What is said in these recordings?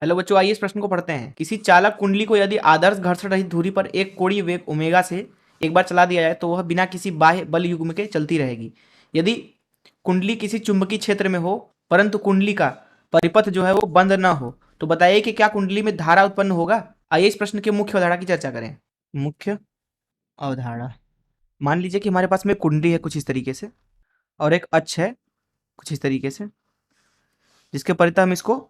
Hello बच्चों, आइए इस प्रश्न को पढ़ते हैं। किसी चालक कुंडली को यदि आदर्श घर्षण रहित धुरी पर एक कोणीय वेग ओमेगा से एक बार चला दिया जाए तो वह बिना किसी बाह्य बल युग्म के चलती रहेगी। यदि कुंडली किसी चुंबकीय क्षेत्र में हो परंतु कुंडली का परिपथ जो है वो बंद न हो तो बताइए कि क्या कुंडली में धारा उत्पन्न होगा। आइए इस प्रश्न के मुख्य अवधारणा की चर्चा करें। मुख्य अवधारणा, मान लीजिए कि हमारे पास में कुंडली है कुछ इस तरीके से और एक अक्ष है कुछ इस तरीके से, जिसके परितः हम इसको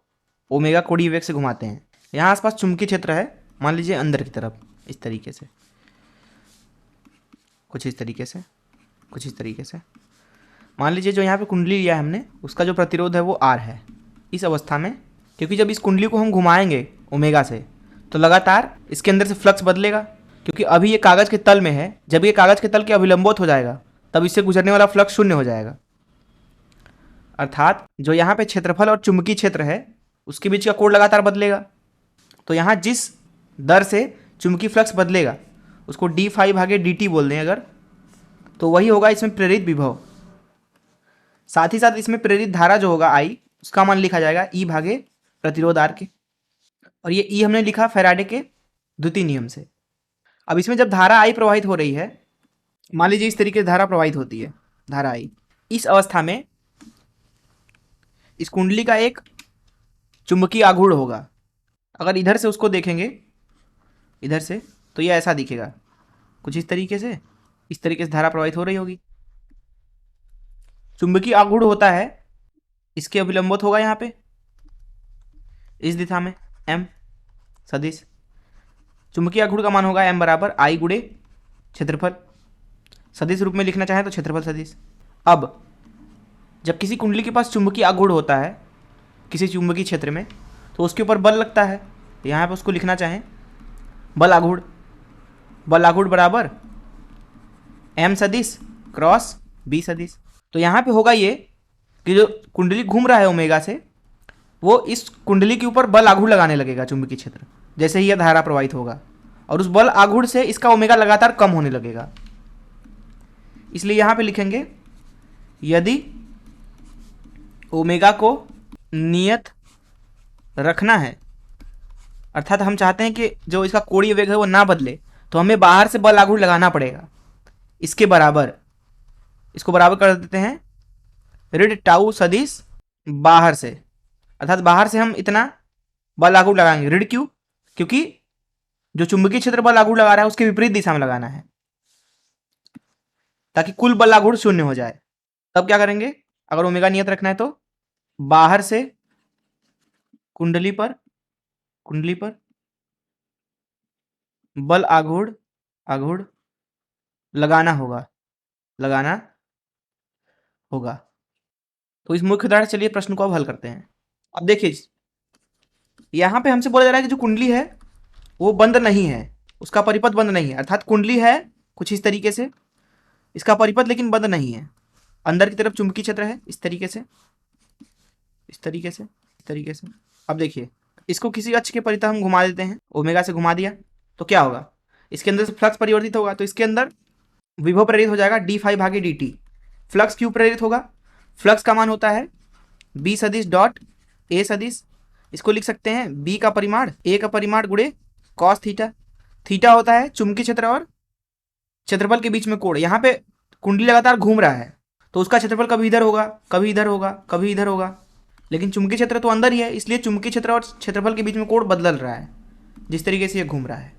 ओमेगा कोणीय वेग से घुमाते हैं। यहाँ आसपास चुंबकीय क्षेत्र है, मान लीजिए अंदर की तरफ इस तरीके से, कुछ इस तरीके से, कुछ इस तरीके से। मान लीजिए जो यहाँ पे कुंडली लिया है हमने उसका जो प्रतिरोध है वो आर है। इस अवस्था में क्योंकि जब इस कुंडली को हम घुमाएंगे ओमेगा से तो लगातार इसके अंदर से फ्लक्स बदलेगा, क्योंकि अभी ये कागज़ के तल में है। जब ये कागज़ के तल के अभिलंबोत हो जाएगा तब इससे गुजरने वाला फ्लक्स शून्य हो जाएगा। अर्थात जो यहाँ पे क्षेत्रफल और चुंबकीय क्षेत्र है उसके बीच का कोण लगातार बदलेगा। तो यहाँ जिस दर से चुंबकीय फ्लक्स बदलेगा उसको डी फाई भागे डी टी बोल दें अगर, तो वही होगा इसमें प्रेरित विभव। साथ ही साथ इसमें प्रेरित धारा जो होगा आई, उसका मान लिखा जाएगा ई भागे प्रतिरोध आर के, और ये ई हमने लिखा फैराडे के द्वितीय नियम से। अब इसमें जब धारा आई प्रवाहित हो रही है, मान लीजिए इस तरीके से धारा प्रवाहित होती है, धारा आई, इस अवस्था में इस कुंडली का एक चुंबकीय आघूर्ण होगा। अगर इधर से उसको देखेंगे, इधर से, तो ये ऐसा दिखेगा कुछ इस तरीके से धारा प्रवाहित हो रही होगी। चुंबकीय आघूर्ण होता है, इसके अभिलंबित होगा यहाँ पे इस दिशा में m सदिश। चुंबकीय आघूर्ण का मान होगा m बराबर आई गुणे क्षेत्रफल। सदिश रूप में लिखना चाहें तो क्षेत्रफल सदिश। अब जब किसी कुंडली के पास चुंबकीय आघूर्ण होता है किसी चुंबकीय क्षेत्र में तो उसके ऊपर बल लगता है। यहाँ पे उसको लिखना चाहें बल आघूर्ण बराबर m सदिश क्रॉस b सदिश। तो यहाँ पे होगा ये कि जो कुंडली घूम रहा है ओमेगा से वो इस कुंडली के ऊपर बल आघूर्ण लगाने लगेगा चुंबकीय क्षेत्र, जैसे ही यह धारा प्रवाहित होगा, और उस बल आघूर्ण से इसका ओमेगा लगातार कम होने लगेगा। इसलिए यहाँ पे लिखेंगे यदि ओमेगा को नियत रखना है, अर्थात हम चाहते हैं कि जो इसका कोणीय वेग है वो ना बदले, तो हमें बाहर से बल आघूर्ण लगाना पड़ेगा। इसके बराबर, इसको बराबर कर देते हैं ऋण टाउ सदिश बाहर से, अर्थात बाहर से हम इतना बल आघूर्ण लगाएंगे। ऋण क्यों? क्योंकि जो चुंबकीय क्षेत्र बल आघूर्ण लगा रहा है उसके विपरीत दिशा में लगाना है ताकि कुल बल आघूर्ण शून्य हो जाए। तब क्या करेंगे, अगर ओमेगा नियत रखना है तो बाहर से कुंडली पर बल आघूर्ण लगाना होगा। तो इस मुख्य उदाहरण, चलिए प्रश्न को अब हल करते हैं। अब देखिए यहां पे हमसे बोला जा रहा है कि जो कुंडली है वो बंद नहीं है, उसका परिपथ बंद नहीं है, अर्थात कुंडली है कुछ इस तरीके से, इसका परिपथ लेकिन बंद नहीं है। अंदर की तरफ चुंबकीय क्षेत्र है इस तरीके से। अब देखिए इसको किसी अक्ष के परितः हम घुमा देते हैं, ओमेगा से घुमा दिया तो क्या होगा, इसके अंदर से फ्लक्स परिवर्तित होगा, तो इसके अंदर विभव प्रेरित हो जाएगा डी फाई भागे डी टी। फ्लक्स क्यों प्रेरित होगा? फ्लक्स का मान होता है बी सदिश डॉट ए सदिश, इसको लिख सकते हैं बी का परिमाण ए का परिमाण गुणे कॉस थीटा। थीटा होता है चुंबकीय क्षेत्र और क्षेत्रफल के बीच में कोण। यहाँ पे कुंडली लगातार घूम रहा है तो उसका क्षेत्रफल कभी इधर होगा, कभी इधर होगा, कभी इधर होगा, लेकिन चुंबकीय क्षेत्र तो अंदर ही है, इसलिए चुंबकीय क्षेत्र और क्षेत्रफल के बीच में कोण बदल रहा है जिस तरीके से ये घूम रहा है।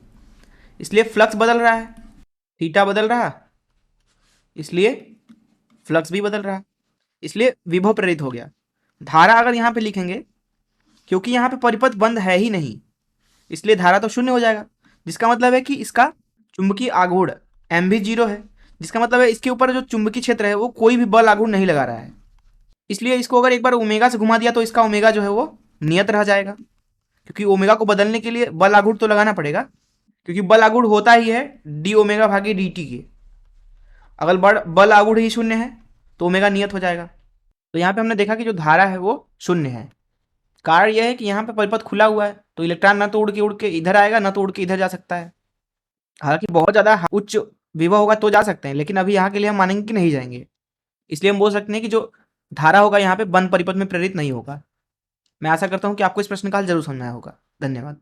इसलिए फ्लक्स बदल रहा है, थीटा बदल रहा, इसलिए फ्लक्स भी बदल रहा, इसलिए विभव प्रेरित हो गया। धारा अगर यहाँ पे लिखेंगे, क्योंकि यहाँ पे परिपथ बंद है ही नहीं इसलिए धारा तो शून्य हो जाएगा, जिसका मतलब है कि इसका चुंबकीय आघूर्ण एम भी 0 है, जिसका मतलब है इसके ऊपर जो चुंबकीय क्षेत्र है वो कोई भी बल आघूर्ण नहीं लगा रहा है। इसलिए इसको अगर एक बार ओमेगा से घुमा दिया तो इसका ओमेगा जो है वो नियत रह जाएगा, क्योंकि ओमेगा को बदलने के लिए बल आघूर्ण तो लगाना पड़ेगा, क्योंकि बल आघूर्ण होता ही है डी ओमेगा भागे डी टी के। अगर बल आघूर्ण ही शून्य है तो ओमेगा नियत हो जाएगा। तो यहाँ पे हमने देखा कि जो धारा है वो शून्य है। कारण यह है कि यहाँ पे परिपथ खुला हुआ है तो इलेक्ट्रॉन ना तो उड़ के इधर आएगा, ना तो उड़ के इधर जा सकता है। हालांकि बहुत ज़्यादा उच्च विभव होगा तो जा सकते हैं, लेकिन अभी यहाँ के लिए हम मानेंगे कि नहीं जाएंगे। इसलिए हम बोल सकते हैं कि जो धारा होगा यहाँ पे बंद परिपथ में प्रेरित नहीं होगा। मैं आशा करता हूँ कि आपको इस प्रश्न का हल जरूर समझ में आया होगा। धन्यवाद।